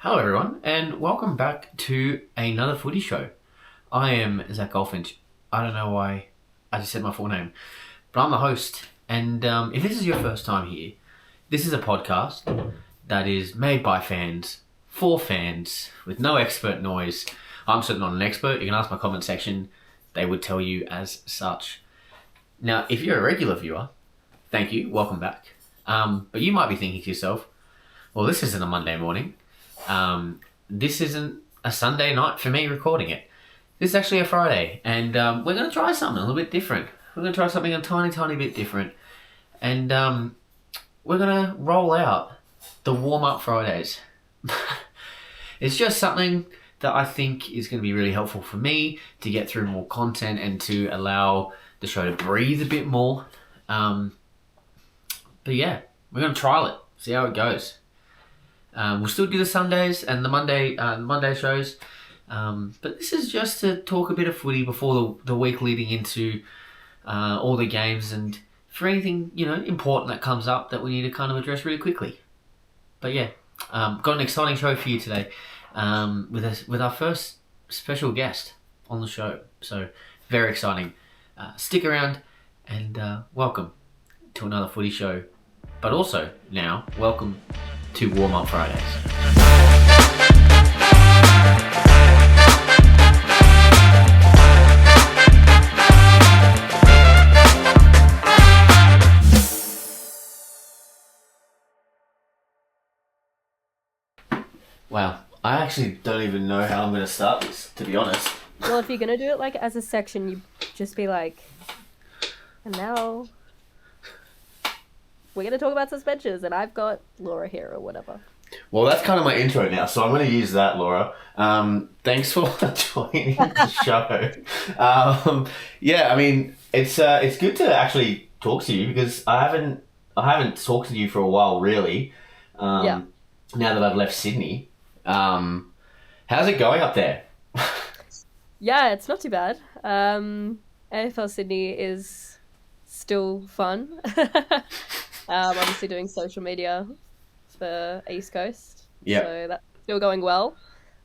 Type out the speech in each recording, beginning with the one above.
Hello everyone, and welcome back to another footy show. I am Zach Golfinch. I don't know why I just said my full name, but I'm the host. And if this is your first time here, this is a podcast that is made by fans, for fans, with no expert noise. I'm certainly not an expert. You can ask my comment section. They would tell you as such. Now, if you're a regular viewer, thank you, welcome back. But you might be thinking to yourself, well, this isn't a Monday morning. This isn't a Sunday night for me recording it. This is actually a Friday, and we're going to try something a little bit different. We're going to try something a tiny bit different, and we're going to roll out the warm-up Fridays. It's just something that I think is going to be really helpful for me to get through more content and to allow the show to breathe a bit more. But yeah, we're going to trial it, see how it goes. We'll still do the Sundays and the Monday shows, but this is just to talk a bit of footy before the week leading into all the games, and for anything important that comes up that we need to kind of address really quickly. But yeah, got an exciting show for you today with our first special guest on the show. So very exciting. Stick around and welcome to another footy show, but also now welcome to Warm Up Fridays. Wow, I actually don't even know how I'm going to start this, to be honest. Well, if you're going to do it like as a section, you just be like, and now we're going to talk about suspensions, and I've got Laura here or whatever. Well, that's kind of my intro now, so I'm going to use that, Laura. Thanks for joining the show. Yeah, I mean, it's good to actually talk to you because I haven't talked to you for a while, really. Yeah. Now that I've left Sydney, how's it going up there? Yeah, it's not too bad. AFL Sydney is still fun. Obviously doing social media for East Coast. Yeah. So that's still going well.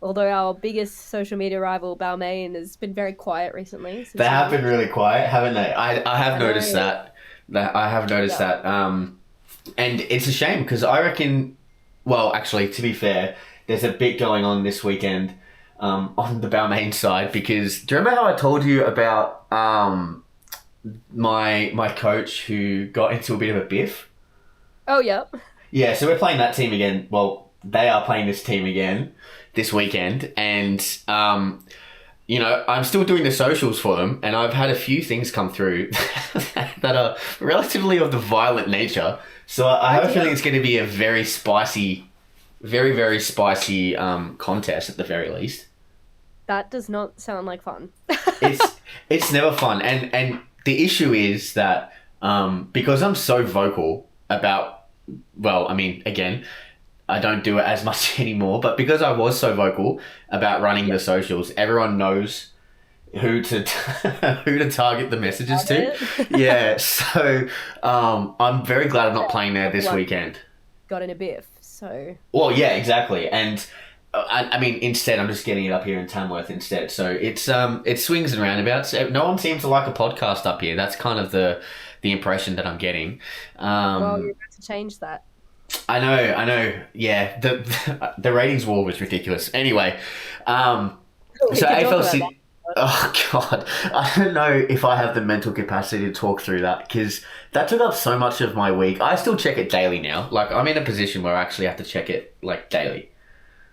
Although our biggest social media rival, Balmain, has been very quiet recently. They have been really quiet, haven't they? I have noticed that. I have noticed that. And it's a shame because I reckon, well, actually, to be fair, there's a bit going on this weekend on the Balmain side because do you remember how I told you about my coach who got into a bit of a biff? Oh, yeah. Yeah, so we're playing that team again. Well, they are playing this team again this weekend. And, I'm still doing the socials for them. And I've had a few things come through that are relatively of the violent nature. So I have a feeling it's going to be a very spicy, very, very spicy contest at the very least. That does not sound like fun. It's never fun. And the issue is that because I'm so vocal about, well, I mean, again, I don't do it as much anymore, but because I was so vocal about running the socials, everyone knows who to target the messages to. Yeah, so I'm very glad I'm not playing there this weekend. Got in a biff, so... Well, yeah, exactly. And I mean, instead, I'm just getting it up here in Tamworth instead. So it's swings and roundabouts. No one seems to like a podcast up here. That's kind of the impression that I'm getting. Well, you're about to change that. I know. Yeah, the ratings war was ridiculous. Anyway, so AFL. Oh God, I don't know if I have the mental capacity to talk through that because that took up so much of my week. I still check it daily now. Like I'm in a position where I actually have to check it like daily.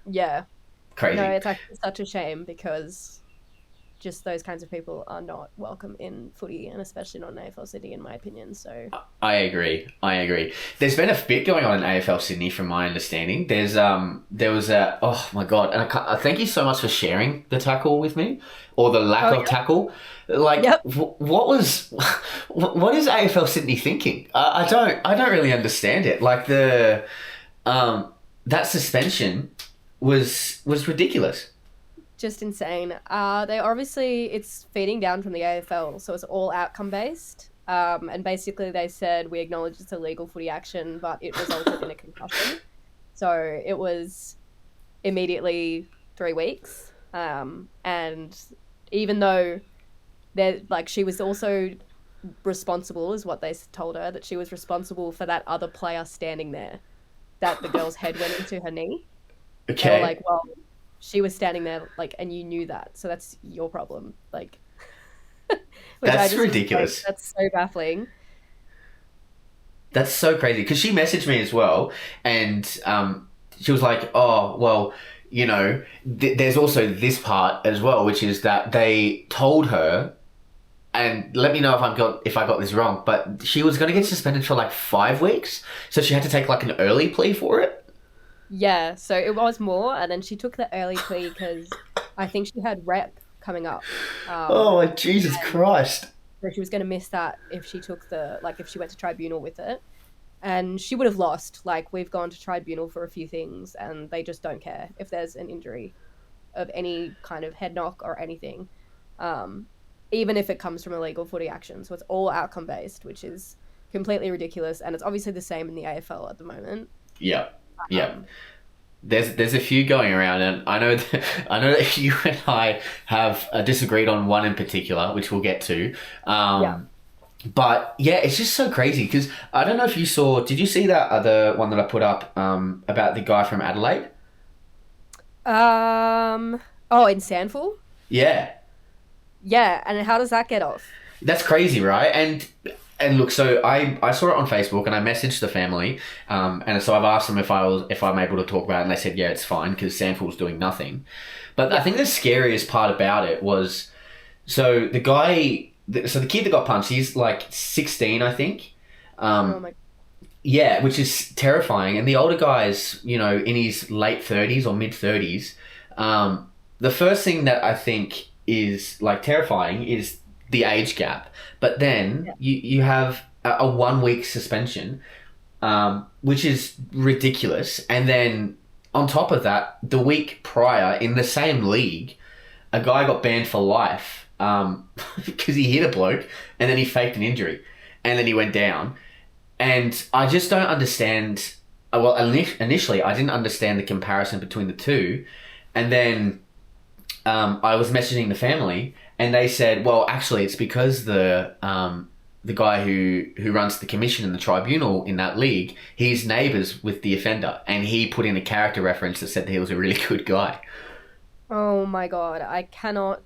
Yeah. Crazy. No, it's actually such a shame because just those kinds of people are not welcome in footy, and especially not in AFL Sydney, in my opinion. So I agree. There's been a bit going on in AFL Sydney, from my understanding. There was a oh my God, and I thank you so much for sharing the tackle with me, or the lack of tackle. Like, what is AFL Sydney thinking? I don't really understand it. Like that suspension was ridiculous. Just insane. They obviously, it's feeding down from the AFL, so it's all outcome based. And basically they said, we acknowledge it's illegal footy action, but it resulted in a concussion. So it was immediately 3 weeks. And even though she was also responsible, is what they told her, that she was responsible for that other player standing there, that the girl's head went into her knee. Okay. They were like, well, she was standing there, and you knew that, so that's your problem. That's ridiculous. That's so baffling. That's so crazy, because she messaged me as well, and she was like, oh, well, there's also this part as well, which is that they told her, and let me know if I got this wrong, but she was going to get suspended for 5 weeks, so she had to take an early plea for it. Yeah, so it was more, and then she took the early plea because I think she had rep coming up. Oh, Jesus Christ. So she was going to miss that if she took if she went to tribunal with it. And she would have lost. We've gone to tribunal for a few things, and they just don't care if there's an injury of any kind of head knock or anything, even if it comes from illegal footy action. So it's all outcome-based, which is completely ridiculous, and it's obviously the same in the AFL at the moment. Yeah. Yeah, there's a few going around, and I know that you and I have disagreed on one in particular, which we'll get to. But yeah, it's just so crazy, because I don't know if you saw. Did you see that other one that I put up about the guy from Adelaide? In SANFL? Yeah. Yeah, and how does that get off? That's crazy, right? And look, so I saw it on Facebook, and I messaged the family, and so I've asked them if I'm able to talk about it, and they said, yeah, it's fine, because SANFL's doing nothing. But I think the scariest part about it was, so the kid that got punched, he's 16, I think. Oh my. Yeah, which is terrifying. And the older guy's, in his late 30s or mid 30s. The first thing that I think is terrifying is the age gap, but then you have a 1 week suspension, which is ridiculous. And then on top of that, the week prior in the same league, a guy got banned for life because he hit a bloke and then he faked an injury and then he went down. And I just don't understand. Well, initially I didn't understand the comparison between the two, and then I was messaging the family, and they said, well, actually, it's because the guy who runs the commission and the tribunal in that league, he's neighbours with the offender, and he put in a character reference that said that he was a really good guy. Oh my God, I cannot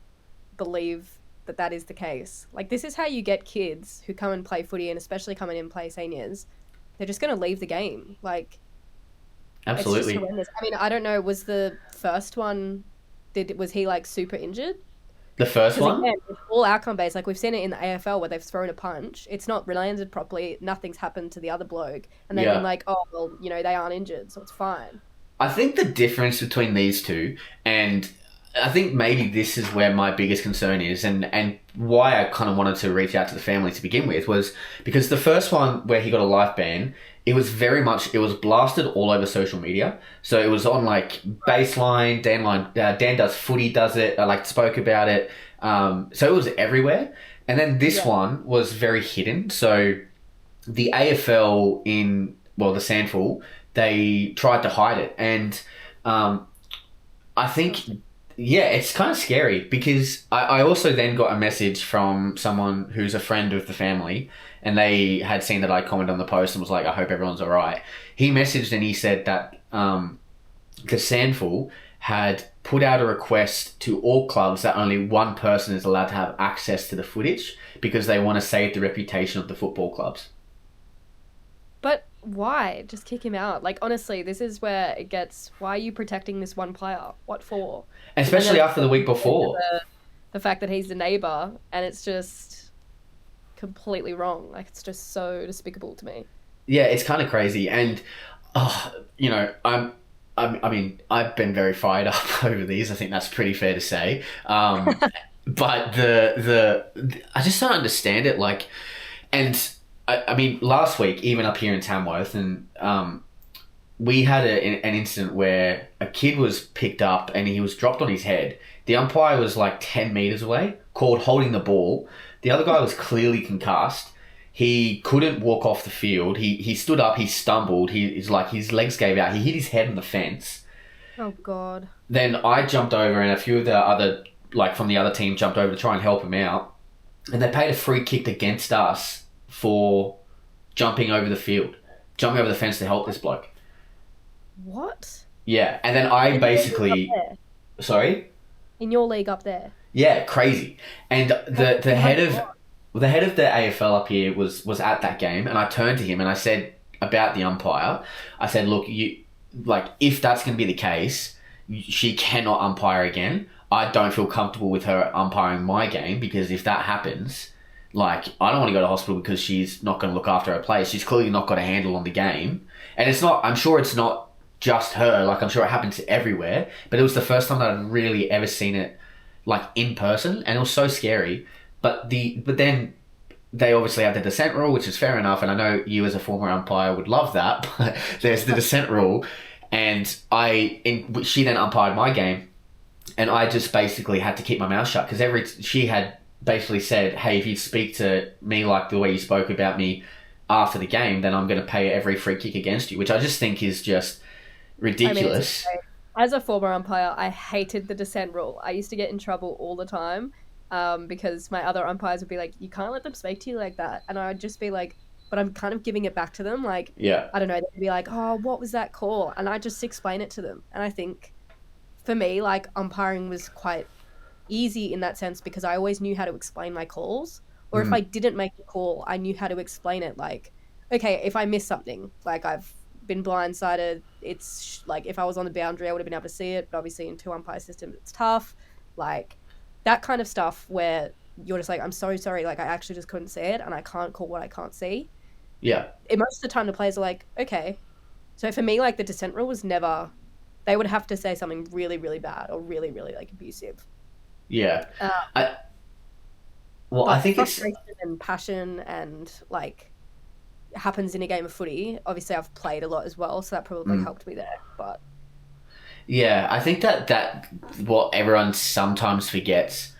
believe that is the case. This is how you get kids who come and play footy, and especially come in and play seniors. They're just going to leave the game. Absolutely. It's just horrendous. I mean, I don't know, was the first one, was he super injured? The first one? Again, it's all outcome based. We've seen it in the AFL where they've thrown a punch. It's not landed properly. Nothing's happened to the other bloke. And they've been oh, well, they aren't injured, so it's fine. I think the difference between these two, and I think maybe this is where my biggest concern is, and why I kind of wanted to reach out to the family to begin with, was because the first one where he got a life ban, it was blasted all over social media. So it was on Baseline, Dan Does Footy does it, I spoke about it. So it was everywhere. And then this one was very hidden. So the AFL the SANFL, they tried to hide it. And I think, it's kind of scary, because I also then got a message from someone who's a friend of the family, and they had seen that I commented on the post and was like, I hope everyone's all right. He messaged and he said that the SANFL had put out a request to all clubs that only one person is allowed to have access to the footage, because they want to save the reputation of the football clubs. But why? Just kick him out. Honestly, this is where it gets, why are you protecting this one player? What for? Especially after the week before. The fact that he's the neighbour, and it's just completely wrong. It's just so despicable to me. Yeah, it's kind of crazy. And, I mean, I've been very fired up over these. I think that's pretty fair to say. But I just don't understand it. And I mean, last week, even up here in Tamworth, and we had an incident where a kid was picked up and he was dropped on his head. The umpire was 10 metres away, called holding the ball. The other guy was clearly concussed. He couldn't walk off the field. He stood up, he stumbled, his legs gave out. He hit his head on the fence. Oh God. Then I jumped over, and a few of the other, like from the other team, jumped over to try and help him out. And they paid a free kick against us for jumping over the field, jumping over the fence to help this bloke. What? Yeah, and then I basically, sorry, In your league up there. yeah, crazy. And the head of the AFL up here was at that game, and I turned to him and I said about the umpire. I said, look, you like if that's going to be the case, she cannot umpire again. I don't feel comfortable with her umpiring my game, because if that happens, like, I don't want to go to hospital because she's not going to look after her players. She's clearly not got a handle on the game. And it's not, I'm sure it's not just her. Like, I'm sure it happens everywhere. But it was the first time that I'd really ever seen it, like, in person. And it was so scary. But then they obviously have the dissent rule, which is fair enough. And I know you as a former umpire would love that. But there's the dissent rule. And she then umpired my game. And I just basically had to keep my mouth shut, because she had basically said, hey, if you speak to me like the way you spoke about me after the game, then I'm going to pay every free kick against you, which I just think is just ridiculous. I mean, as a former umpire, I hated the dissent rule. I used to get in trouble all the time because my other umpires would be like, you can't let them speak to you like that. And I would just be like, but I'm kind of giving it back to them. Like, yeah. I don't know, they'd be like, oh, what was that call? And I just explain it to them. And I think for me, like, umpiring was quite easy in that sense, because I always knew how to explain my calls. Or if I didn't make a call, I knew how to explain it. Like, okay, if I miss something, like I've been blindsided, it's like if I was on the boundary, I would have been able to see it. But obviously in 2-umpire systems, it's tough. Like, that kind of stuff where you're just like, I'm so sorry, like I actually just couldn't see it and I can't call what I can't see. Yeah. Most of the time the players are like, okay. So for me, like, the dissent rule was never, they would have to say something really, really bad or really, really, like, abusive. Yeah. I think frustration and passion and, like, happens in a game of footy. Obviously, I've played a lot as well, so that probably helped me there. But yeah, I think that what everyone sometimes forgets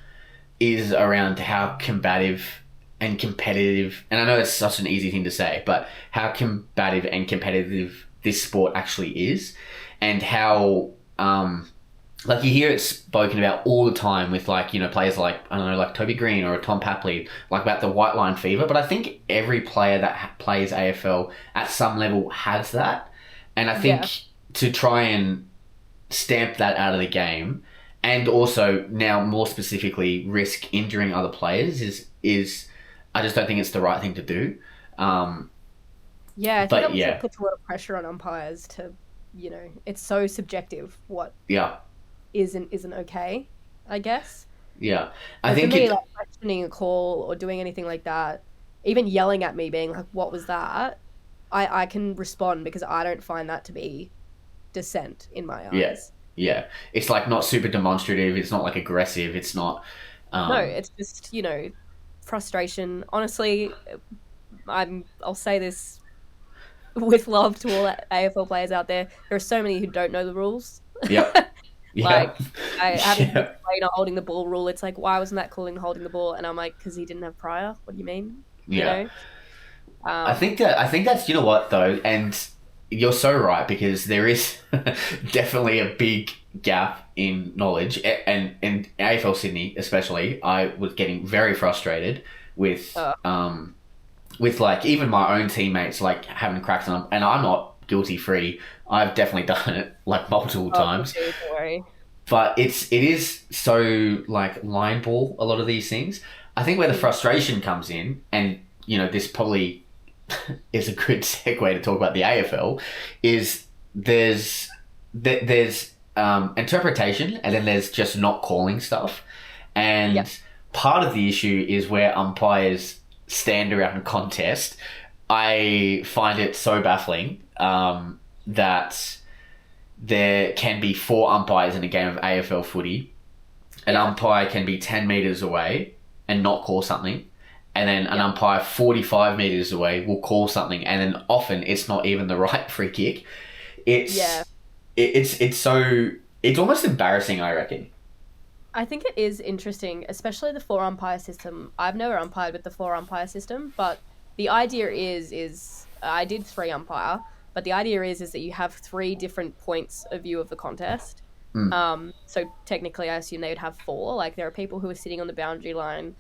is around how combative and competitive, and I know it's such an easy thing to say, but how combative and competitive this sport actually is, and how like you hear it spoken about all the time with, like, you know, players like, I don't know, like Toby Green or Tom Papley, like about the white line fever. But I think every player that plays AFL at some level has that, and I think to try and stamp that out of the game, and also now more specifically risk injuring other players is I just don't think it's the right thing to do. I think it puts a lot of pressure on umpires to, you know, it's so subjective what isn't okay, I guess. Yeah. I think for me, like, questioning a call or doing anything like that, even yelling at me being like, what was that? I can respond, because I don't find that to be dissent in my eyes. Yeah. It's like not super demonstrative, it's not like aggressive, it's not no, it's just, you know, frustration. Honestly, I'll say this with love to all AFL players out there. There are so many who don't know the rules. Yep. Like, I haven't played a holding the ball rule. It's like, why wasn't that calling holding the ball? And I'm like, because he didn't have prior. What do you mean? Yeah. You know? I think that's, you know what though, and you're so right, because there is definitely a big gap in knowledge, and AFL Sydney especially, I was getting very frustrated with like even my own teammates, like, having cracks on them, and I'm not guilty free. I've definitely done it, like, multiple times. Don't worry. But it is so, like, line ball, a lot of these things. I think where the frustration comes in, and, you know, this probably is a good segue to talk about the AFL, is there's interpretation, and then there's just not calling stuff. And part of the issue is where umpires stand around a contest. I find it so baffling that there can be 4 umpires in a game of AFL footy. An umpire can be 10 metres away and not call something. And then an umpire 45 metres away will call something. And then often it's not even the right free kick. It's almost embarrassing, I reckon. I think it is interesting, especially the 4-umpire system. I've never umpired with the 4-umpire system, but the idea is I did 3-umpire, But the idea is that you have 3 different points of view of the contest. So technically, I assume they would have 4. Like, there are people who are sitting on the boundary line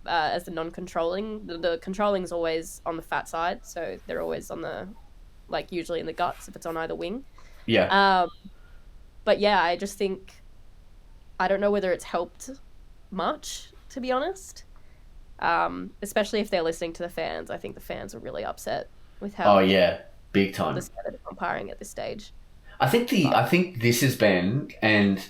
as the non-controlling. The controlling's always on the fat side, so they're always on the, like, usually in the guts if it's on either wing. Yeah. But yeah, I just think, I don't know whether it's helped much, to be honest. Especially if they're listening to the fans. I think the fans are really upset with how. Oh yeah, big time. The standard of umpiring at this stage. I think this has been, and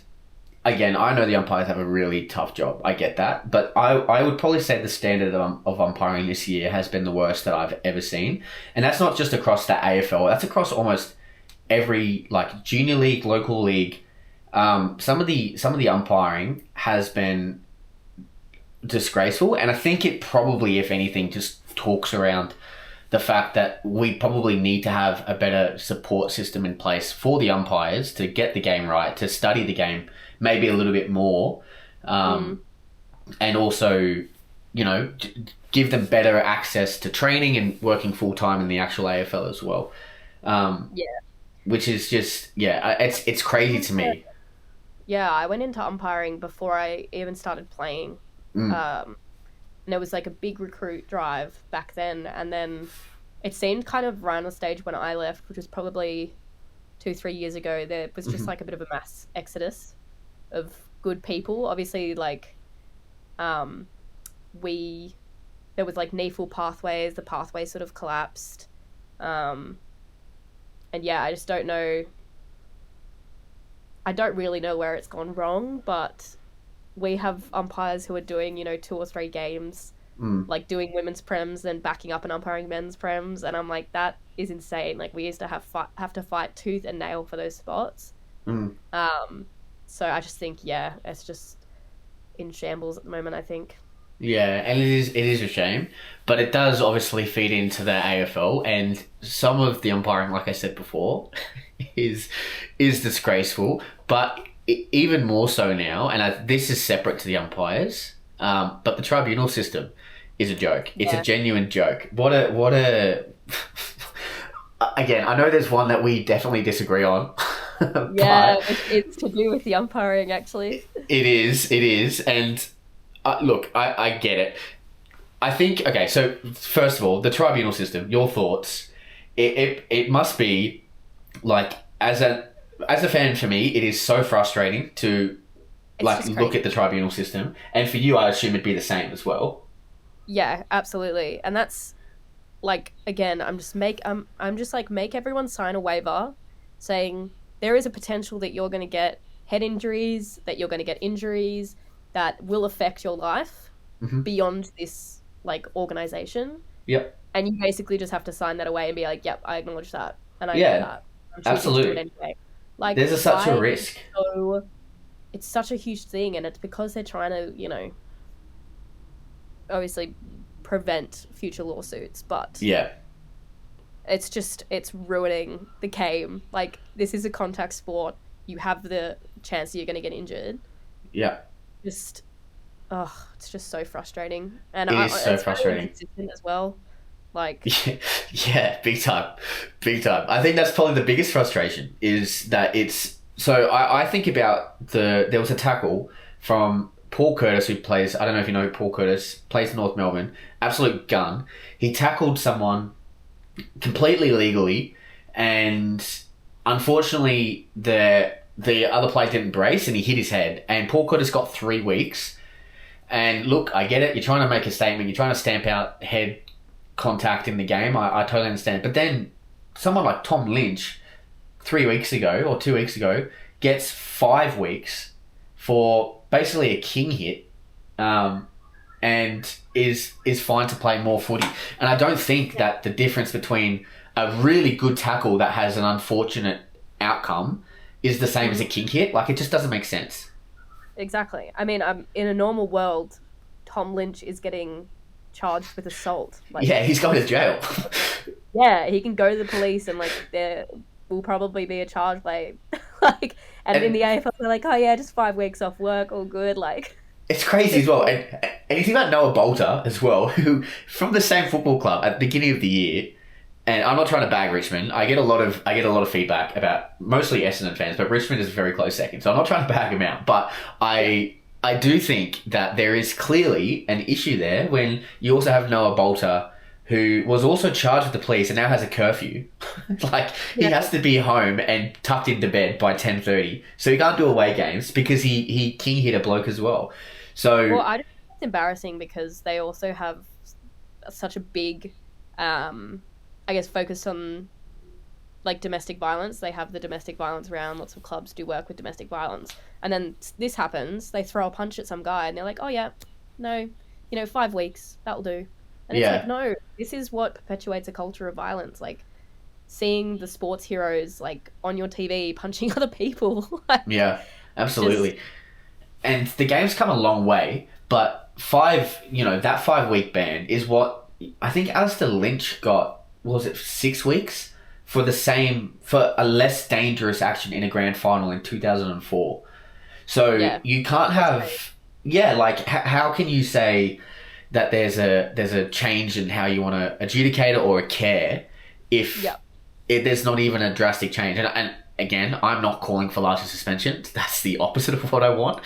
again, I know the umpires have a really tough job. I get that, but I would probably say the standard of umpiring this year has been the worst that I've ever seen, and that's not just across the AFL. That's across almost every, like, junior league, local league. Some of the umpiring has been disgraceful, and I think it probably, if anything, just talks around the fact that we probably need to have a better support system in place for the umpires to get the game right, to study the game maybe a little bit more, and also, give them better access to training and working full time in the actual AFL as well. Which is just, it's crazy to me. Yeah, I went into umpiring before I even started playing. And it was like a big recruit drive back then, and then it seemed kind of around the stage when I left, which was probably 2-3 years ago, there was just like a bit of a mass exodus of good people. Obviously, like, there was like NEFL pathways, the pathway sort of collapsed. And yeah, I just don't know. I don't really know where it's gone wrong, but we have umpires who are doing, 2 or 3 games, like doing women's prems, then backing up and umpiring men's prems, and I'm like, that is insane. Like, we used to have to fight tooth and nail for those spots. So I just think, it's just in shambles at the moment, I think. Yeah, and it is a shame, but it does obviously feed into the AFL, and some of the umpiring, like I said before, is disgraceful, but even more so now, and this is separate to the umpires, but the tribunal system is a joke. It's a genuine joke. What a again, I know there's one that we definitely disagree on. Yeah, it's to do with the umpiring, actually. It is, and look, I get it. I think, okay, so first of all, the tribunal system, your thoughts. It must be, like, as a fan, for me, it is so frustrating to look at the tribunal system, and for you, I assume it'd be the same as well. Yeah, absolutely, and that's, like, again, I'm just make everyone sign a waiver saying there is a potential that you're going to get head injuries, that you're going to get injuries that will affect your life beyond this, like, organization. Yep. And you basically just have to sign that away and be like, yep, I acknowledge that, and I know that. Absolutely. To do it anyway. Like, there's such a risk. So it's such a huge thing, and it's because they're trying to, obviously prevent future lawsuits, but it's ruining the game. Like, this is a contact sport. You have the chance that you're going to get injured. Yeah. It's just so frustrating. And it's so frustrating. Inconsistent as well. Like, yeah, big time. I think that's probably the biggest frustration, is that it's, so I think about there was a tackle from Paul Curtis, who plays, I don't know if you know Paul Curtis, plays in North Melbourne, absolute gun. He tackled someone completely legally, and unfortunately the other player didn't brace and he hit his head, and Paul Curtis got 3 weeks. And look, I get it, you're trying to make a statement, you're trying to stamp out head contact in the game, I totally understand. But then someone like Tom Lynch 3 weeks ago or 2 weeks ago gets 5 weeks for basically a king hit, and is fine to play more footy. And I don't think that the difference between a really good tackle that has an unfortunate outcome is the same as a king hit. Like, it just doesn't make sense. Exactly. I mean, in a normal world, Tom Lynch is getting charged with assault. Like, yeah, he's going to jail. Yeah, he can go to the police, and, like, there will probably be a charge by like, and in the AFL they're like, oh yeah, just 5 weeks off work, all good. Like, it's crazy as well. And you think about Noah Bolter as well, who from the same football club at the beginning of the year, and I'm not trying to bag Richmond. I get a lot of feedback about mostly Essendon fans, but Richmond is a very close second. So I'm not trying to bag them out, but I do think that there is clearly an issue there when you also have Noah Bolter, who was also charged with the police and now has a curfew. Like, he has to be home and tucked into bed by 10:30. So he can't do away games because he king hit a bloke as well. So, well, I just think it's embarrassing because they also have such a big, I guess, focus on like domestic violence. They have the domestic violence round. Lots of clubs do work with domestic violence. And then this happens. They throw a punch at some guy and they're like, oh yeah, no, 5 weeks, that'll do. And it's like, no, this is what perpetuates a culture of violence. Like, seeing the sports heroes, like, on your TV punching other people. Like, yeah, absolutely. And the game's come a long way, but that 5 week ban is what I think Alistair Lynch got, was it 6 weeks? For a less dangerous action in a grand final in 2004. So you can't have, how can you say that there's a change in how you want to adjudicate it or a care if there's not even a drastic change. And again, I'm not calling for larger suspensions. That's the opposite of what I want.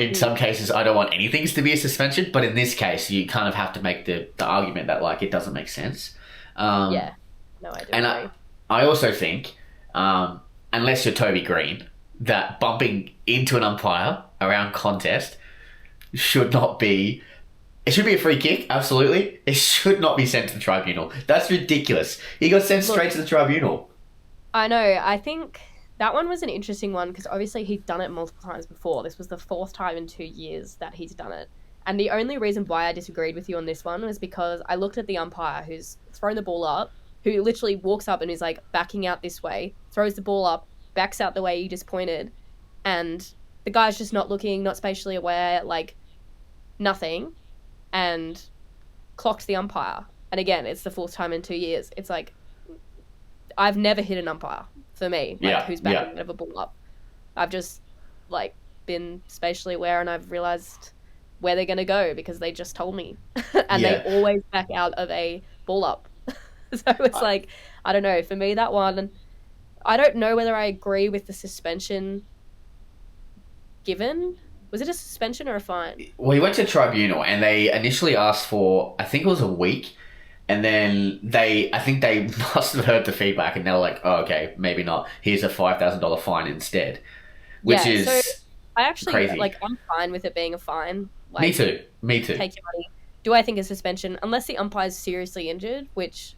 In some cases, I don't want anything to be a suspension, but in this case, you kind of have to make the argument that, like, it doesn't make sense. No, I do agree. I also think, unless you're Toby Green, that bumping into an umpire around contest should not be... It should be a free kick, absolutely. It should not be sent to the tribunal. That's ridiculous. He got sent straight to the tribunal. I know. I think that one was an interesting one because obviously he'd done it multiple times before. This was the 4th time in 2 years that he's done it. And the only reason why I disagreed with you on this one was because I looked at the umpire who's thrown the ball up, who literally walks up and is like backing out this way, throws the ball up, backs out the way you just pointed, and the guy's just not looking, not spatially aware, like nothing, and clocked the umpire. And again, it's the 4th time in 2 years. It's like, I've never hit an umpire for me, who's backing out of a ball up. I've just like been spatially aware and I've realized where they're going to go because they just told me. And they always back out of a ball up. So it's like, I don't know, for me that one, I don't know whether I agree with the suspension given. Was it a suspension or a fine? Well, he went to tribunal and they initially asked for, I think it was a week, and then I think they must have heard the feedback and they were like, oh, okay, maybe not. Here's a $5,000 fine instead, which is so I actually crazy. Like, I'm fine with it being a fine. Like, Me too. Take your money. Do I think a suspension, unless the umpire's seriously injured, which...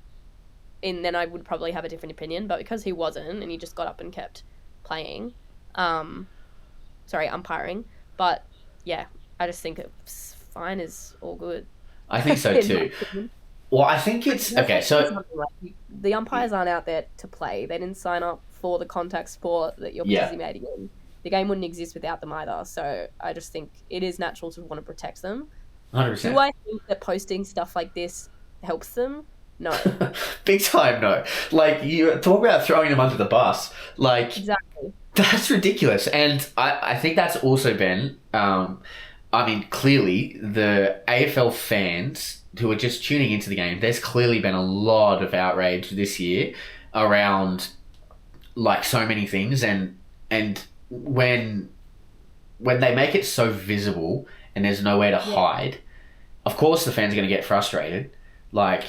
And then I would probably have a different opinion, but because he wasn't and he just got up and kept playing, umpiring. But yeah, I just think it's fine is all good. I think so too. Well, I think it's okay. So the umpires aren't out there to play. They didn't sign up for the contact sport that you're participating in. The game wouldn't exist without them either. So I just think it is natural to want to protect them. 100%. Do I think that posting stuff like this helps them? No. Big time, no. Like, you talk about throwing them under the bus. Like, exactly. That's ridiculous. And I think that's also been, clearly the AFL fans who are just tuning into the game, there's clearly been a lot of outrage this year around, like, so many things. And when they make it so visible and there's nowhere to hide, of course the fans are going to get frustrated. Like...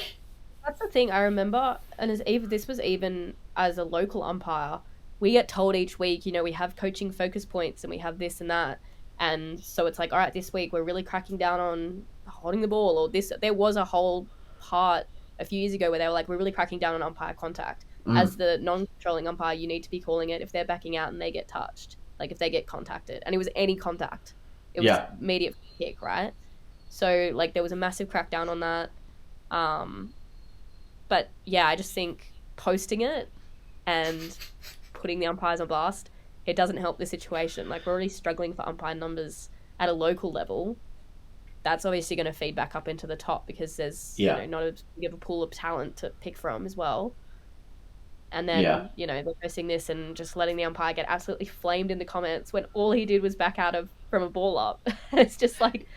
That's the thing I remember, and this was even as a local umpire, we get told each week, we have coaching focus points and we have this and that. And so it's like, all right, this week we're really cracking down on holding the ball or this. There was a whole part a few years ago where they were like, we're really cracking down on umpire contact. As the non-controlling umpire, you need to be calling it if they're backing out and they get touched, like if they get contacted. And it was any contact. It was immediate kick, right? So like there was a massive crackdown on that. But yeah, I just think posting it and putting the umpires on blast, it doesn't help the situation. Like, we're already struggling for umpire numbers at a local level. That's obviously going to feed back up into the top because there's not as big of a pool of talent to pick from as well. And then, they're posting this and just letting the umpire get absolutely flamed in the comments when all he did was back out from a ball up. It's just like,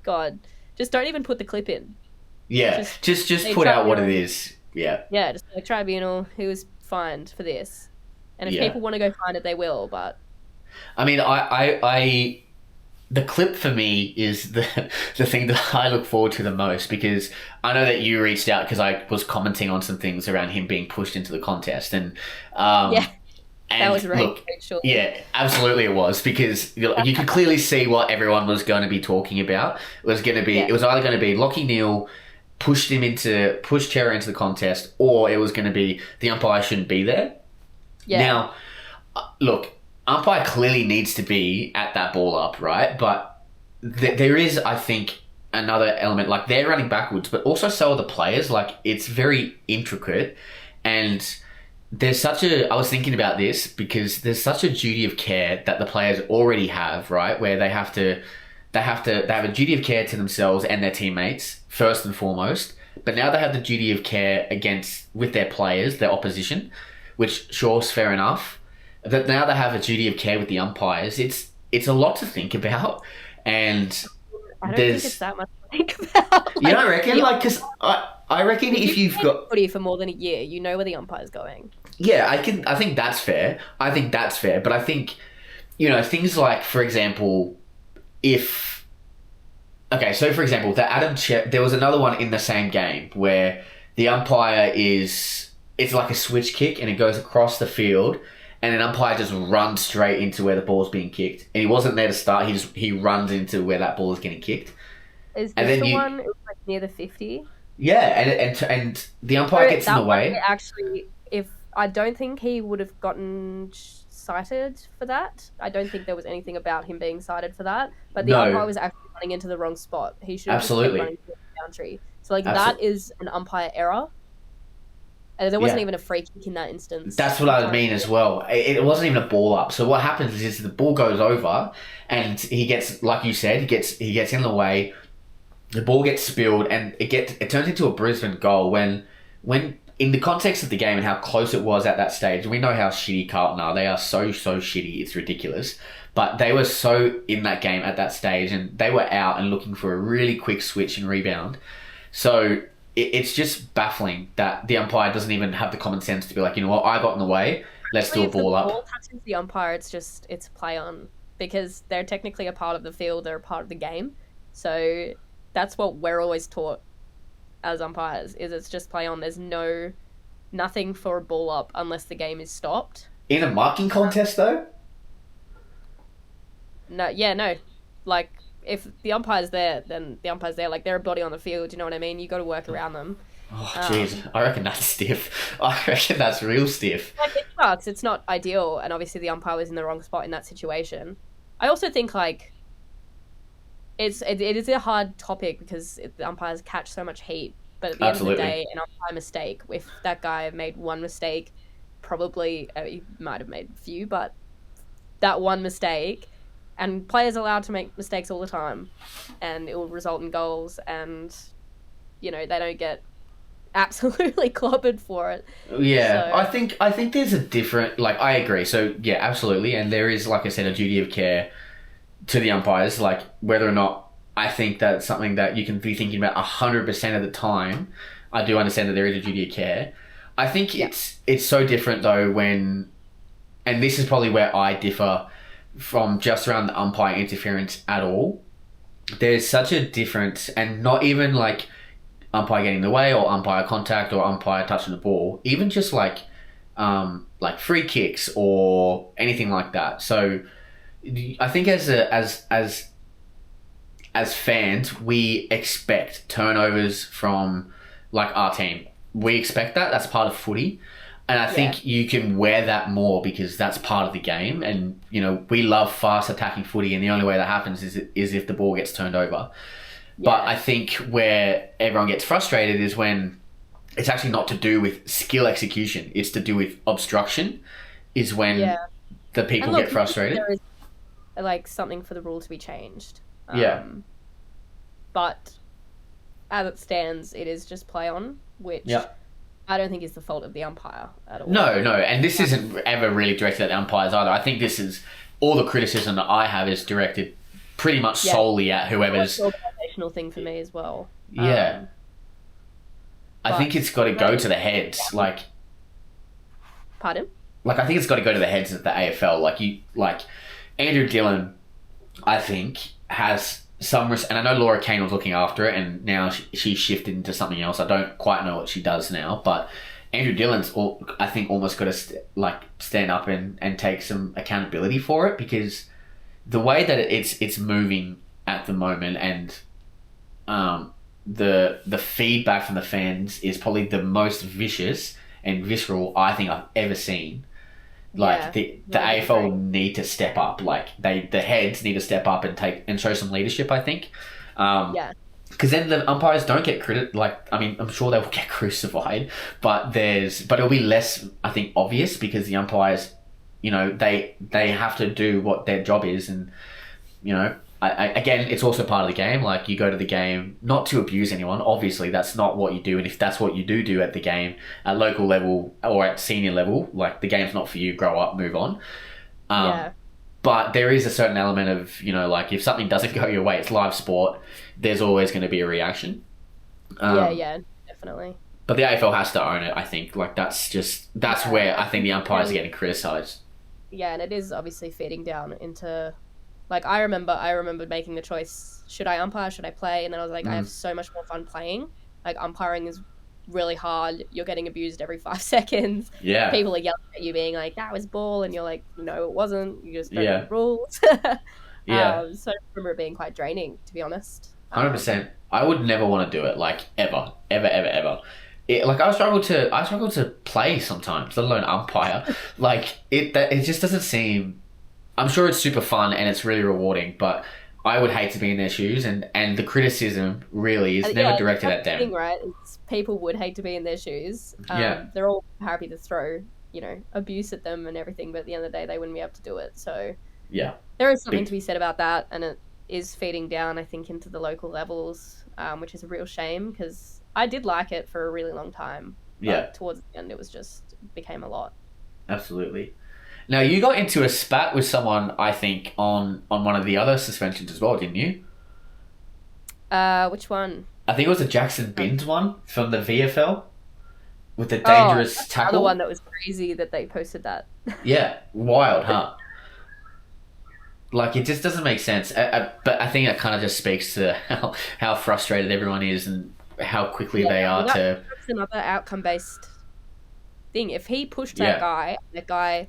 God, just don't even put the clip in. Yeah, just put out what it is. Yeah. Yeah, just like tribunal, who was fined for this, and if Yeah. people want to go find it, they will. But I mean, the clip for me is the thing that I look forward to the most, because I know that you reached out because I was commenting on some things around him being pushed into the contest, and yeah, and that was right. look, yeah, absolutely it was, because you could clearly see what everyone was going to be talking about. It was going to be it was either going to be Lachie Neale pushed Cherry into the contest, or it was going to be the umpire shouldn't be there. Yeah. Now, look, umpire clearly needs to be at that ball up, right? But there is, I think, another element. Like, they're running backwards, but also so are the players. Like, it's very intricate, and there's I was thinking about this because there's such a duty of care that the players already have, right? Where they have a duty of care to themselves and their teammates first and foremost. But now they have the duty of care with their players, their opposition, which sure's fair enough. That now they have a duty of care with the umpires. It's a lot to think about, and I don't think it's that much to think about. You don't reckon? Because I reckon if you've got footy for more than a year, you know where the umpire's going. Yeah, I think that's fair. But I think, things like, for example, for example, there was another one in the same game where the umpire it's like a switch kick and it goes across the field, and an umpire just runs straight into where the ball's being kicked, and he wasn't there to start. He runs into where that ball is getting kicked. Is this the one? It was like near the 50. Yeah, and the umpire gets in the way. Actually, I don't think he would have gotten cited for that. I don't think there was anything about him being cited for that. But the umpire was actually running into the wrong spot. He should have just kept running into the boundary. So that is an umpire error. There wasn't even a free kick in that instance. That's what I mean as well. It wasn't even a ball up. So what happens is the ball goes over, and he gets, like you said, he gets in the way. The ball gets spilled, and it turns into a Brisbane goal. When in the context of the game and how close it was at that stage, we know how shitty Carlton are. They are so shitty. It's ridiculous. But they were so in that game at that stage, and they were out and looking for a really quick switch and rebound. So it's just baffling that the umpire doesn't even have the common sense to be like, you know what, I got in the way, let's do a ball up. If the ball touches the umpire, it's play on, because they're technically a part of the field, they're a part of the game. So that's what we're always taught as umpires, is it's just play on. There's nothing for a ball up unless the game is stopped. In a marking contest, though? No. Like, if the umpire's there, then the umpire's there. Like, they're a body on the field, you know what I mean? You got to work around them. Oh, jeez. I reckon that's stiff. I reckon that's real stiff. Like, it sucks. It's not ideal, and obviously the umpire was in the wrong spot in that situation. I also think, like, it is a hard topic because the umpires catch so much heat. But at the end of the day, an umpire mistake, if that guy made one mistake, probably, he might have made a few, but that one mistake, and players are allowed to make mistakes all the time, and it will result in goals, and, they don't get absolutely clobbered for it. Yeah, so, I think there's a different, I agree. So, yeah, absolutely. And there is, like I said, a duty of care to the umpires, like, whether or not I think that's something that you can be thinking about 100% of the time. I do understand that there is a duty of care. I think it's so different, though, and this is probably where I differ from just around the umpire interference at all. There's such a difference, and not even like umpire getting in the way or umpire contact or umpire touching the ball, even just like free kicks or anything like that. So I think as fans, we expect turnovers from our team. We expect that. That's part of footy. And I think you can wear that more because that's part of the game. And, we love fast attacking footy, and the only way that happens is if the ball gets turned over. Yeah. But I think where everyone gets frustrated is when it's actually not to do with skill execution. It's to do with obstruction, is when the people get frustrated. There is, something for the rule to be changed. But as it stands, it is just play on, which I don't think is the fault of the umpire at all. No, and this isn't ever really directed at the umpires either. I think this is all the criticism that I have is directed pretty much solely at whoever's... It's an organisational thing for me as well. Yeah. I think it's got to go to the heads. Pardon? I think it's got to go to the heads of the AFL. Andrew Dillon, I think, has some... and I know Laura Kane was looking after it, and now she's shifted into something else. I don't quite know what she does now, but Andrew Dillon's, I think, almost got to stand up and take some accountability for it, because the way that it's moving at the moment, and the feedback from the fans is probably the most vicious and visceral I think I've ever seen. The AFL need to step up. The heads need to step up and show some leadership, I think. Because then the umpires don't get credit. I'm sure they will get crucified, but it'll be less, I think, obvious, because the umpires, they have to do what their job is, and again, it's also part of the game. You go to the game not to abuse anyone. Obviously, that's not what you do. And if that's what you do at the game, at local level or at senior level, the game's not for you. Grow up, move on. But there is a certain element of, if something doesn't go your way, it's live sport. There's always going to be a reaction. Definitely. But the AFL has to own it, I think. That's where I think the umpires are getting criticised. Yeah, and it is obviously feeding down into... I remember making the choice, should I umpire, should I play? And then I was like, I have so much more fun playing. Umpiring is really hard. You're getting abused every 5 seconds. Yeah. People are yelling at you being like, that was ball. And you're like, no, it wasn't. You just don't know the rules. So I remember it being quite draining, to be honest. 100%. I would never want to do it, ever. Ever, ever, ever. I struggle to play sometimes, let alone umpire. It just doesn't seem... I'm sure it's super fun and it's really rewarding, but I would hate to be in their shoes, and the criticism really is never directed at them. Thing, right? People would hate to be in their shoes. They're all happy to throw, abuse at them and everything, but at the end of the day, they wouldn't be able to do it. So there is something to be said about that, and it is feeding down, I think, into the local levels, which is a real shame, because I did like it for a really long time. But towards the end, became a lot. Absolutely. Now, you got into a spat with someone, I think, on one of the other suspensions as well, didn't you? Which one? I think it was the Jackson Binns one from the VFL with the dangerous tackle. The one that was crazy that they posted that. Yeah, wild, huh? It just doesn't make sense. But I think that kind of just speaks to how frustrated everyone is and how quickly they are to... That's another outcome-based thing. If he pushed that guy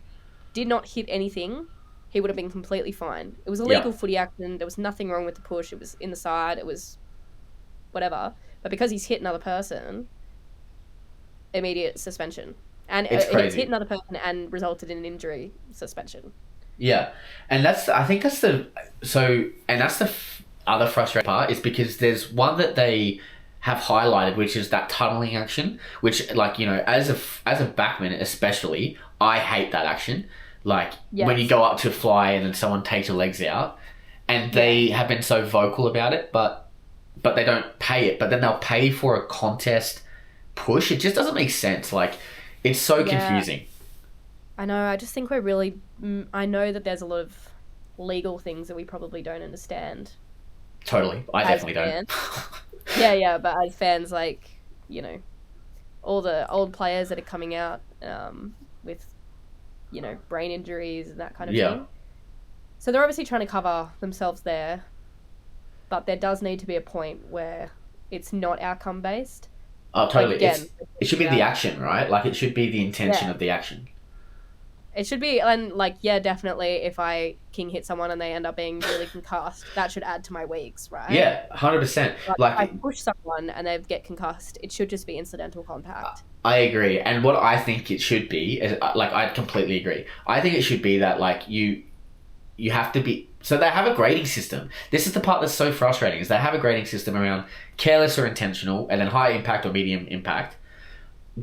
did not hit anything, he would have been completely fine. It was a legal footy action. There was nothing wrong with the push. It was in the side. It was whatever. But because he's hit another person, immediate suspension. And it's crazy. He's hit another person and resulted in an injury, suspension. Yeah. And that's the other frustrating part, is because there's one that they have highlighted, which is that tunneling action, which, as a backman especially, I hate that action. When you go up to fly and then someone takes your legs out, and they have been so vocal about it, but they don't pay it. But then they'll pay for a contest push. It just doesn't make sense. It's so confusing. I know. I just think we're really... I know that there's a lot of legal things that we probably don't understand. Totally. I definitely don't. But as fans, all the old players that are coming out with, brain injuries and that kind of thing. So they're obviously trying to cover themselves there, but there does need to be a point where it's not outcome-based. Oh, totally. It should be the action, right? It should be the intention of the action. It should be, and definitely, if I king hit someone and they end up being really concussed, that should add to my weeks, right? Yeah, 100%. If I push someone and they get concussed, it should just be incidental contact. I agree, and what I think it should be is, I completely agree. I think it should be that you have to be. So they have a grading system. This is the part that's so frustrating, is they have a grading system around careless or intentional, and then high impact or medium impact.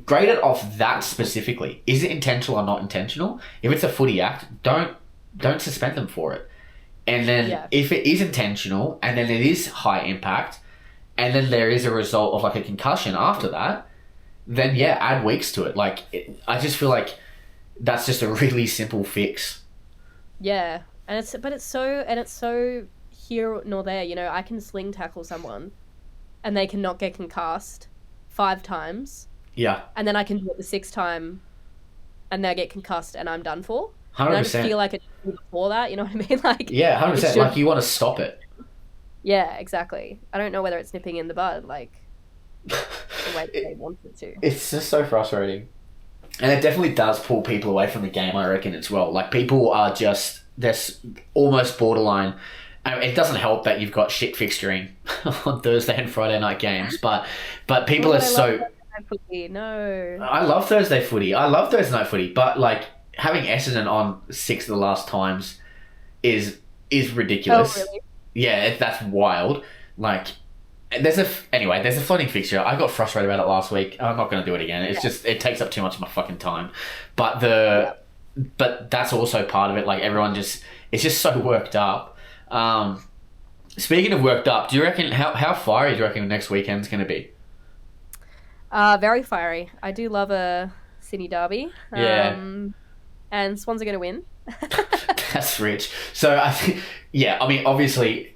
Grade it off that specifically. Is it intentional or not intentional? If it's a footy act, don't suspend them for it. And then if it is intentional and then it is high impact and then there is a result of a concussion after that, then add weeks to it. I just feel like that's just a really simple fix. Yeah. And it's so here nor there. I can sling tackle someone and they cannot get concussed 5 times, Yeah. and then I can do it the 6th time, and then I get concussed, and I'm done for. And I just 100%. feel like it's before that, you know what I mean? Like, Yeah, it 100%. should- Like, you want to stop it. Yeah, exactly. I don't know whether it's nipping in the bud, like, the way that they want it to. It's just so frustrating. And it definitely does pull people away from the game, I reckon, as well. Like, people are just, they're almost borderline. It doesn't help that you've got shit fixturing on Thursday and Friday night games, but people are so... No. I love Thursday footy. I love Thursday night footy, but, like, having Essendon on 6 of the last times is ridiculous. Oh, really? Yeah, that's wild. Like, there's a floating fixture. I got frustrated about it last week. I'm not going to do it again. It's just, it takes up too much of my fucking time. But but that's also part of it. Like, everyone it's just so worked up. Speaking of worked up, do you reckon, how fiery do you reckon next weekend's going to be? Very fiery. I do love a Sydney derby. Yeah. And Swans are going to win. That's rich. So I think, yeah, I mean, obviously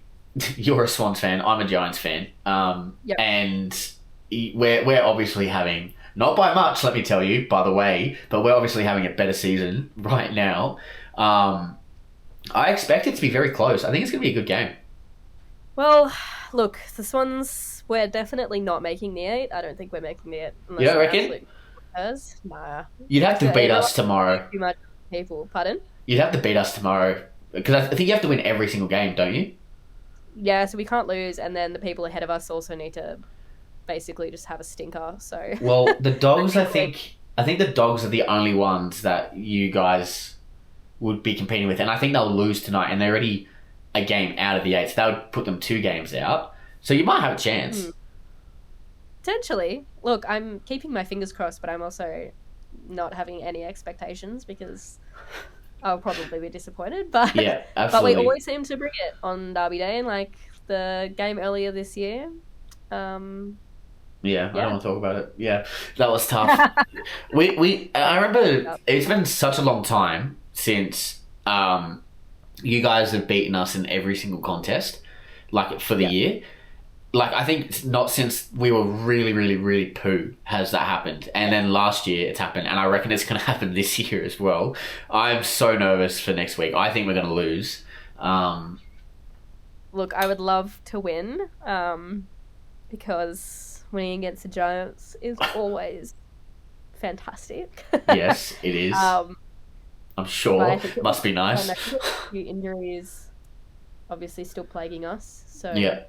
you're a Swans fan. I'm a Giants fan. Yep. And we're obviously having, not by much, let me tell you, by the way, but we're obviously having a better season right now. I expect it to be very close. I think it's going to be a good game. Well, look, the Swans, we're definitely not making the 8. I don't think we're making the 8. You don't reckon? Nah. You'd have to beat us tomorrow. Too much people. Pardon? You'd have to beat us tomorrow. Because I think you have to win every single game, don't you? Yeah, so we can't lose, and then the people ahead of us also need to basically just have a stinker. So well, the Dogs, I think the Dogs are the only ones that you guys would be competing with, and I think they'll lose tonight, and they're already a game out of the 8, so that would put them 2 games out. So you might have a chance. Potentially. Look, I'm keeping my fingers crossed, but I'm also not having any expectations because I'll probably be disappointed. But yeah, absolutely. But we always seem to bring it on Derby Day, and like the game earlier this year. Yeah, I don't want to talk about it. Yeah, that was tough. I remember it's been such a long time since you guys have beaten us in every single contest, like for the year. Like, I think it's not since we were really, really, really poo has that happened. And then last year it's happened, and I reckon it's going to happen this year as well. I'm so nervous for next week. I think we're going to lose. Look, I would love to win because winning against the Giants is always fantastic. Yes, it is. I'm sure. Must be nice. A few injuries obviously still plaguing us. So yeah.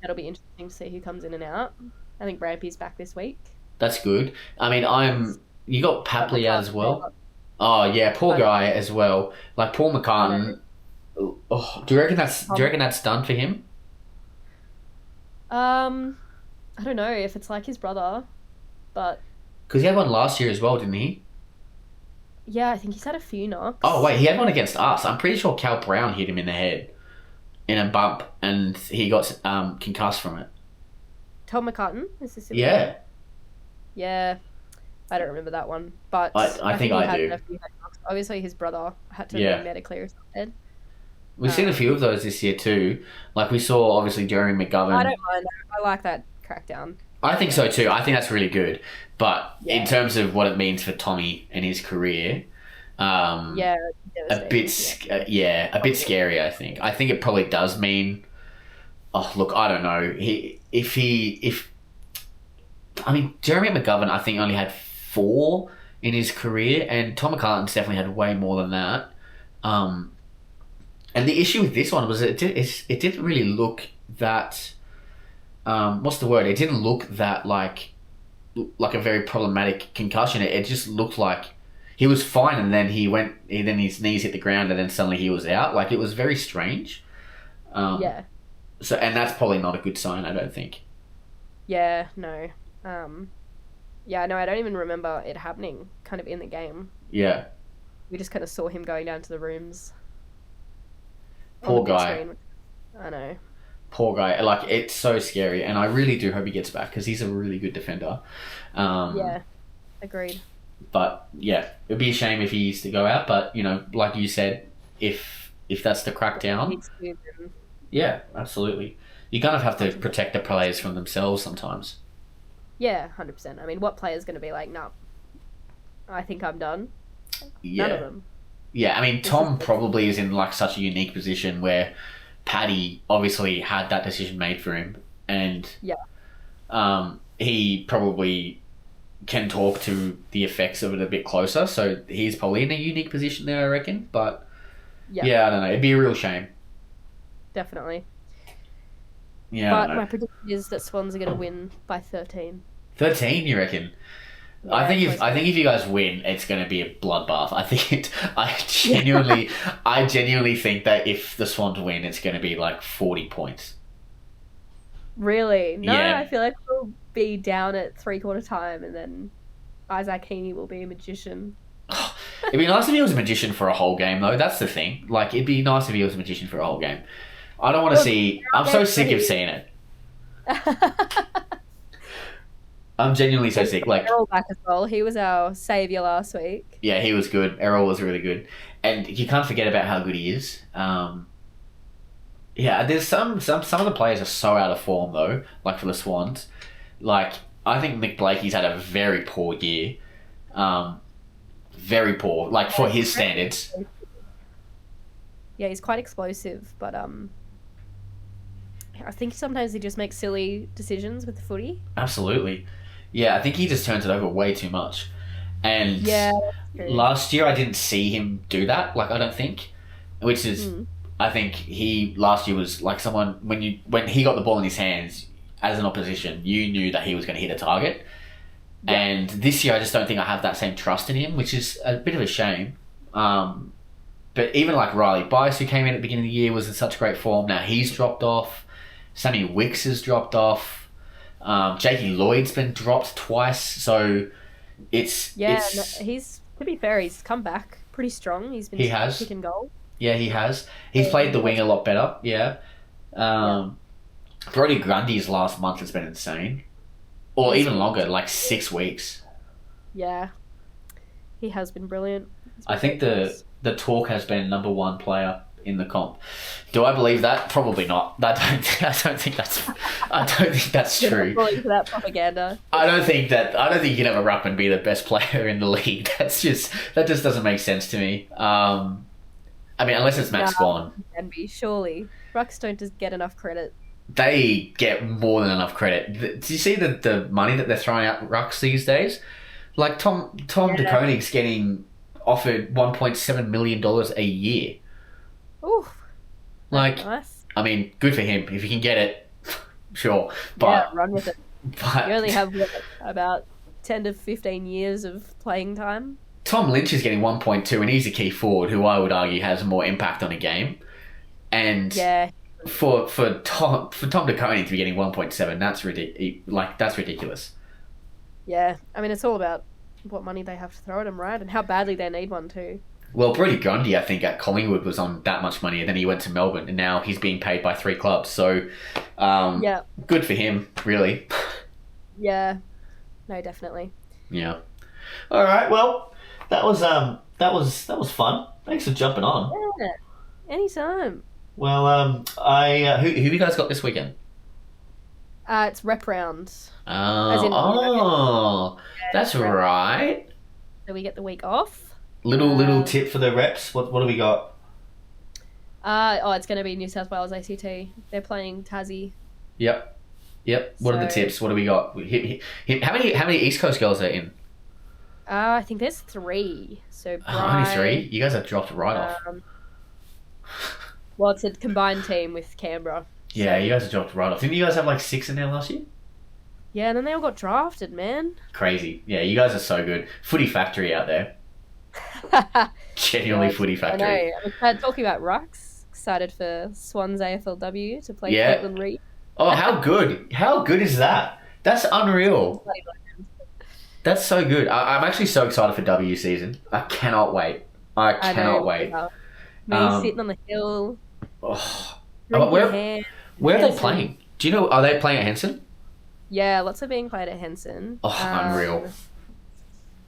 That'll be interesting to see who comes in and out. I think Rampy's back this week. That's good. I mean, you got Papley out as well. Oh yeah, poor guy as well. Like Paul McCartan. Oh, do you reckon that's done for him? I don't know if it's like his brother, but because he had one last year as well, didn't he? Yeah, I think he's had a few knocks. Oh wait, he had one against us. I'm pretty sure Cal Brown hit him in the head in a bump, and he got concussed from it. Tom McCartan? Is this Yeah. Yeah. I don't remember that one, but I think I do. Obviously, his brother had to be medically restarted. We've seen a few of those this year too. Like we saw, obviously, Jeremy McGovern. I don't mind that. I like that crackdown. I think so too. I think that's really good. But in terms of what it means for Tommy and his career, a bit scary. I think. I think it probably does mean. Oh, look, I don't know. Jeremy McGovern, I think only had 4 in his career, and Tom McCartan's definitely had way more than that. And the issue with this one was it didn't really look that. What's the word? It didn't look that like a very problematic concussion. It just looked like he was fine, and then then his knees hit the ground, and then suddenly he was out. Like, it was very strange. So, and that's probably not a good sign, I don't think. Yeah, no. I don't even remember it happening kind of in the game. Yeah. We just kind of saw him going down to the rooms. Poor guy. I know. Poor guy. Like, it's so scary, and I really do hope he gets back, because he's a really good defender. Yeah, agreed. But, yeah, it'd be a shame if he used to go out, but, like you said, if that's the crackdown... Yeah, absolutely. You kind of have to protect the players from themselves sometimes. Yeah, 100%. I mean, what player's going to be like, nah, I think I'm done? Yeah. None of them. Yeah, I mean, Tom probably is in like such a unique position where Paddy obviously had that decision made for him, and he probably can talk to the effects of it a bit closer. So he's probably in a unique position there, I reckon. But yeah, I don't know. It'd be a real shame. Definitely. Yeah, but my prediction is that Swans are going to win by 13. 13, you reckon? Yeah, I think if you guys win, it's going to be a bloodbath. I genuinely think that if the Swans win, it's going to be like 40 points. Really? No, yeah. I feel like we'll be down at 3/4 time, and then Isaac Heaney will be a magician. It'd be nice if he was a magician for a whole game, though. That's the thing. Like, it'd be nice if he was a magician for a whole game. I don't want to see... I'm so sick of seeing it. I'm genuinely so sick. Like, Errol back as well. He was our saviour last week. Yeah, he was good. Errol was really good. And you can't forget about how good he is. Yeah, there's some of the players are so out of form, though, like for the Swans. Like, I think Mick Blakey's had a very poor year. Very poor, like, for his standards. Yeah, he's quite explosive, but I think sometimes he just makes silly decisions with the footy. Absolutely. Yeah, I think he just turns it over way too much. And yeah, last year I didn't see him do that, like, I don't think. Which is, I think last year was like someone, when he got the ball in his hands as an opposition, you knew that he was going to hit a target. Yeah. And this year I just don't think I have that same trust in him, which is a bit of a shame. But even like Riley Bice, who came in at the beginning of the year, was in such great form. Now he's dropped off. Sammy Wicks has dropped off. Jakey Lloyd's been dropped twice. So he's, to be fair, he's come back pretty strong. He's been kicking goal. Yeah, he has. He's played the wing a lot better. Yeah. Brodie Grundy's last month has been insane. Or even longer, like 6 weeks. Yeah. He has been brilliant. I think the talk has been number one player in the comp. Do I believe that? Probably not. I don't think that's true. Falling for that propaganda. I don't think you can have a ruck and be the best player in the league. That just doesn't make sense to me. I mean, unless it's Matt Swan. Can be, surely. Rucks don't just get enough credit. They get more than enough credit. Do you see the money that they're throwing out rucks these days? Like Tom de Koning's getting offered $1.7 million a year. Ooh, like, nice. I mean, good for him. If he can get it, sure. But yeah, run with it. You only have about 10 to 15 years of playing time. Tom Lynch is getting 1.2, and he's a key forward who I would argue has more impact on a game. And for Tom de Koning to be getting 1.7, that's ridiculous. Yeah, I mean, it's all about what money they have to throw at him, right? And how badly they need one too. Well, Brodie Grundy, I think, at Collingwood was on that much money, and then he went to Melbourne, and now he's being paid by 3 clubs. So, good for him, really. Yeah, no, definitely. Yeah. All right. Well, that was fun. Thanks for jumping on. Yeah, anytime. Well, who have you guys got this weekend? It's rep round. That's right. So we get the week off. Little tip for the reps. What do we got? It's going to be New South Wales ACT. They're playing Tassie. Yep. What are the tips? What do we got? How many East Coast girls are in? I think there's 3. So only 3. You guys have dropped right off. Well, it's a combined team with Canberra. Yeah, you guys have dropped right off. Didn't you guys have like 6 in there last year? Yeah, and then they all got drafted, man. Crazy. Yeah, you guys are so good. Footy factory out there. Genuinely footy factory. I know. I'm talking about rucks. Excited for Swans AFLW to play Caitlin Reid. Oh, how good! How good is that? That's unreal. That's so good. I'm actually so excited for W season. I cannot wait. I cannot wait. Me sitting on the hill. Where are they playing? Do you know? Are they playing at Henson? Yeah, lots of being played at Henson. Unreal.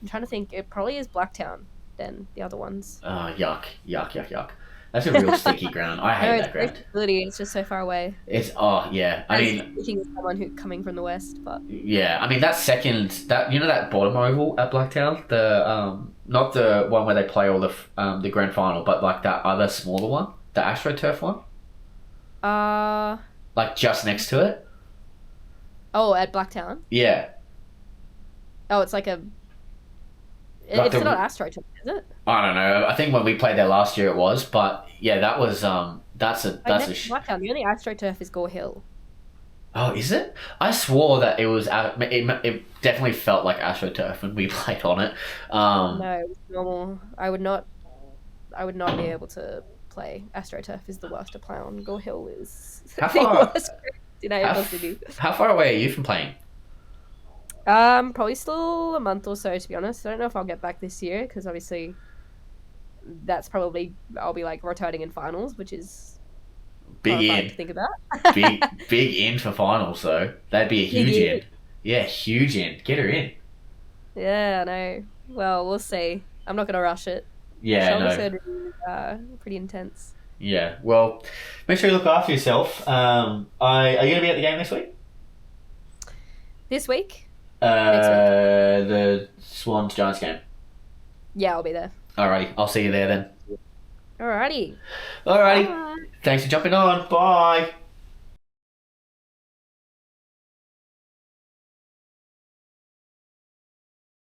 I'm trying to think. It probably is Blacktown then, the other ones. Yuck. That's a real sticky ground. I No, hate it's that great ground. facility. It's just so far away. It's yeah. I As mean, speaking as someone who coming from the west, but yeah. I mean that second that that bottom oval at Blacktown, the not the one where they play all the grand final, but like that other smaller one, the AstroTurf one, like just next to it. oh, at Blacktown. Yeah. Oh, it's like a. Like It's the- not AstroTurf, is it? I don't know. I think when we played there last year, it was, but yeah, that was that's a Blacktown. The only AstroTurf is Gore Hill. Oh, is it? I swore that it was. It definitely felt like AstroTurf when we played on it. No, it was normal. I would not be able to play. AstroTurf is the worst to play on. Gore Hill is How the far- worst in AFL City. How far away are you from playing? Probably still a month or so, to be honest. I don't know if I'll get back this year because obviously that's probably I'll be like rotating in finals, which is Big horrifying in. to think about. big in for finals, though. That'd be a huge Big in. in. Yeah, huge in. Get her in. Yeah, I know. Well, we'll see. I'm not gonna rush it. Yeah, Shoulder no. surgery is pretty intense. Yeah. Well, make sure you look after yourself. Are you gonna be at the game this week? This week? The Swans Giants game. Yeah, I'll be there. Alrighty, I'll see you there then. Alrighty. Alrighty. Bye. Thanks for jumping on. Bye.